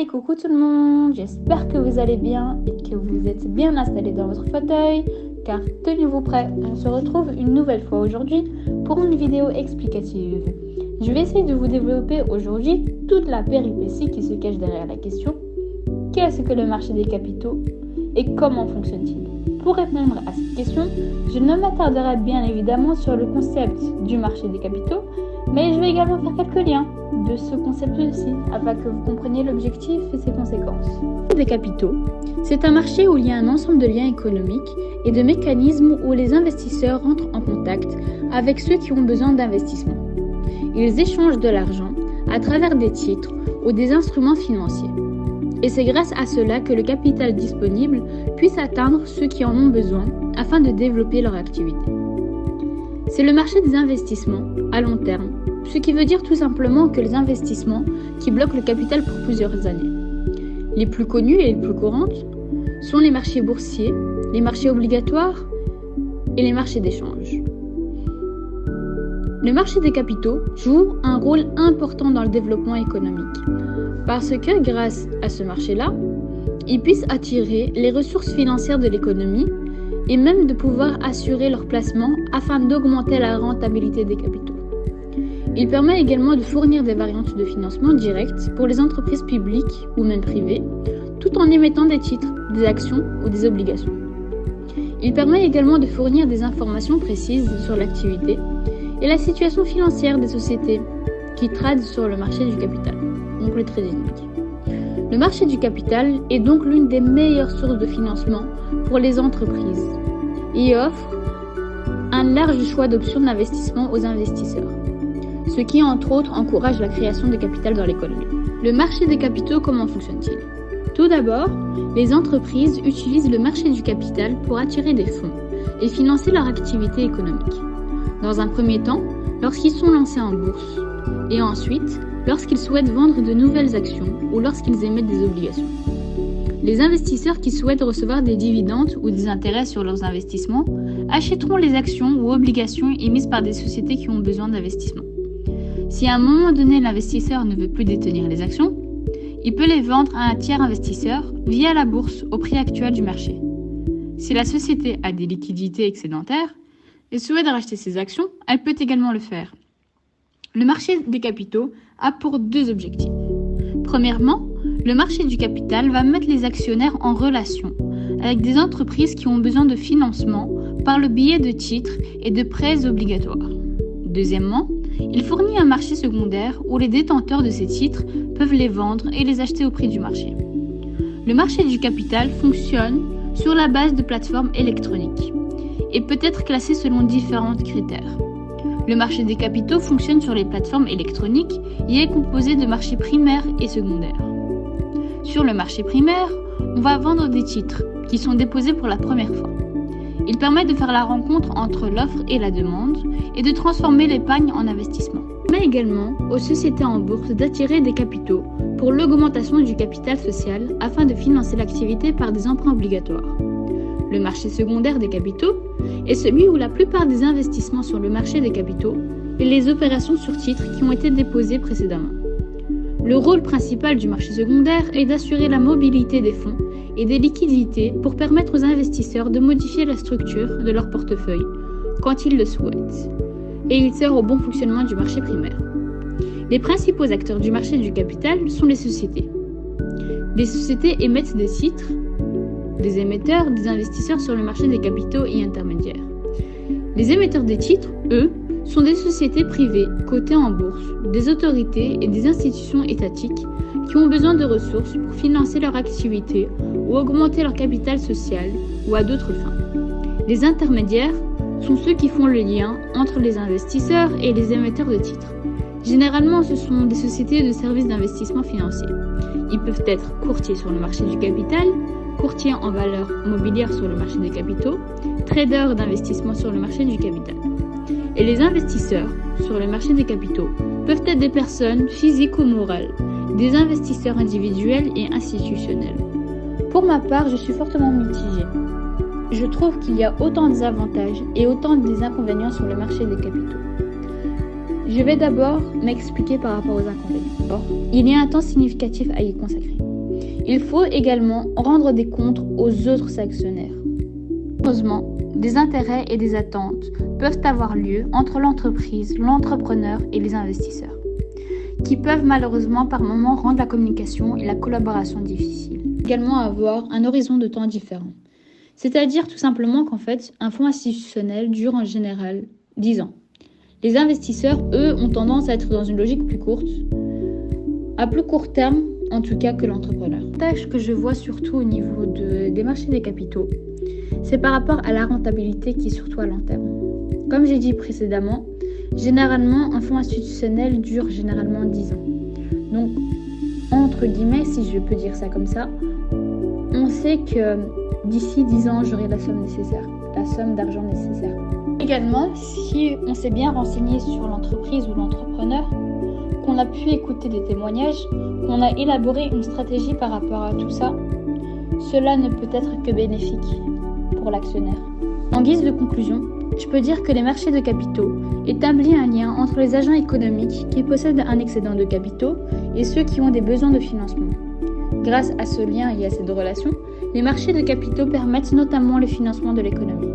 Hey, coucou tout le monde, j'espère que vous allez bien et que vous êtes bien installés dans votre fauteuil, car tenez-vous prêts, on se retrouve une nouvelle fois aujourd'hui pour une vidéo explicative. Je vais essayer de vous développer aujourd'hui toute la péripétie qui se cache derrière la question « Qu'est-ce que le marché des capitaux et comment fonctionne-t-il ?» Pour répondre à cette question, je ne m'attarderai bien évidemment sur le concept du marché des capitaux, mais je vais également faire quelques liens de ce concept aussi, afin que vous compreniez l'objectif et ses conséquences. Le marché des capitaux, c'est un marché où il y a un ensemble de liens économiques et de mécanismes où les investisseurs entrent en contact avec ceux qui ont besoin d'investissement. Ils échangent de l'argent à travers des titres ou des instruments financiers. Et c'est grâce à cela que le capital disponible puisse atteindre ceux qui en ont besoin afin de développer leur activité. C'est le marché des investissements à long terme, ce qui veut dire tout simplement que les investissements qui bloquent le capital pour plusieurs années. Les plus connues et les plus courantes sont les marchés boursiers, les marchés obligatoires et les marchés d'échange. Le marché des capitaux joue un rôle important dans le développement économique, parce que grâce à ce marché-là, ils puissent attirer les ressources financières de l'économie et même de pouvoir assurer leur placement afin d'augmenter la rentabilité des capitaux. Il permet également de fournir des variantes de financement directes pour les entreprises publiques ou même privées, tout en émettant des titres, des actions ou des obligations. Il permet également de fournir des informations précises sur l'activité et la situation financière des sociétés qui tradent sur le marché du capital, donc le trading. Le marché du capital est donc l'une des meilleures sources de financement pour les entreprises et offre un large choix d'options d'investissement aux investisseurs, ce qui entre autres encourage la création de capital dans l'économie. Le marché des capitaux, comment fonctionne-t-il ? Tout d'abord, les entreprises utilisent le marché du capital pour attirer des fonds et financer leur activité économique. Dans un premier temps, lorsqu'ils sont lancés en bourse, et ensuite, lorsqu'ils souhaitent vendre de nouvelles actions ou lorsqu'ils émettent des obligations. Les investisseurs qui souhaitent recevoir des dividendes ou des intérêts sur leurs investissements achèteront les actions ou obligations émises par des sociétés qui ont besoin d'investissement. Si à un moment donné l'investisseur ne veut plus détenir les actions, il peut les vendre à un tiers investisseur via la bourse au prix actuel du marché. Si la société a des liquidités excédentaires et souhaite racheter ses actions, elle peut également le faire. Le marché des capitaux a pour deux objectifs. Premièrement, le marché du capital va mettre les actionnaires en relation avec des entreprises qui ont besoin de financement par le biais de titres et de prêts obligatoires. Deuxièmement, il fournit un marché secondaire où les détenteurs de ces titres peuvent les vendre et les acheter au prix du marché. Le marché du capital fonctionne sur la base de plateformes électroniques et peut être classé selon différents critères. Le marché des capitaux fonctionne sur les plateformes électroniques et est composé de marchés primaires et secondaires. Sur le marché primaire, on va vendre des titres qui sont déposés pour la première fois. Il permet de faire la rencontre entre l'offre et la demande et de transformer l'épargne en investissement. Il permet également aux sociétés en bourse d'attirer des capitaux pour l'augmentation du capital social afin de financer l'activité par des emprunts obligatoires. Le marché secondaire des capitaux est celui où la plupart des investissements sur le marché des capitaux et les opérations sur titres qui ont été déposées précédemment. Le rôle principal du marché secondaire est d'assurer la mobilité des fonds et des liquidités pour permettre aux investisseurs de modifier la structure de leur portefeuille quand ils le souhaitent. Et il sert au bon fonctionnement du marché primaire. Les principaux acteurs du marché du capital sont les sociétés. Les sociétés émettent des titres, des émetteurs, des investisseurs sur le marché des capitaux et intermédiaires. Les émetteurs des titres, eux, sont des sociétés privées cotées en bourse, des autorités et des institutions étatiques qui ont besoin de ressources pour financer leur activité ou augmenter leur capital social ou à d'autres fins. Les intermédiaires sont ceux qui font le lien entre les investisseurs et les émetteurs de titres. Généralement, ce sont des sociétés de services d'investissement financier. Ils peuvent être courtiers sur le marché du capital, courtiers en valeurs mobilières sur le marché des capitaux, traders d'investissement sur le marché du capital. Et les investisseurs sur le marché des capitaux peuvent être des personnes physiques ou morales, des investisseurs individuels et institutionnels. Pour ma part, je suis fortement mitigée. Je trouve qu'il y a autant des avantages et autant des inconvénients sur le marché des capitaux. Je vais d'abord m'expliquer par rapport aux inconvénients. Or, il y a un temps significatif à y consacrer. il faut également rendre des comptes aux autres actionnaires. Heureusement, des intérêts et des attentes peuvent avoir lieu entre l'entreprise, l'entrepreneur et les investisseurs, qui peuvent malheureusement par moments rendre la communication et la collaboration difficiles. Également avoir un horizon de temps différent. C'est-à-dire tout simplement qu'en fait, un fonds institutionnel dure en général 10 ans. Les investisseurs, eux, ont tendance à être dans une logique plus courte, à plus court terme en tout cas que l'entrepreneur. Tâche que je vois surtout au niveau des marchés des capitaux, c'est par rapport à la rentabilité qui est surtout à long terme. Comme j'ai dit précédemment, généralement, un fonds institutionnel dure généralement 10 ans. Donc, entre guillemets, si je peux dire ça comme ça, on sait que d'ici 10 ans, j'aurai la somme d'argent nécessaire. Également, si on s'est bien renseigné sur l'entreprise ou l'entrepreneur, qu'on a pu écouter des témoignages, qu'on a élaboré une stratégie par rapport à tout ça, cela ne peut être que bénéfique pour l'actionnaire. En guise de conclusion, je peux dire que les marchés de capitaux établissent un lien entre les agents économiques qui possèdent un excédent de capitaux et ceux qui ont des besoins de financement. Grâce à ce lien et à cette relation, les marchés de capitaux permettent notamment le financement de l'économie.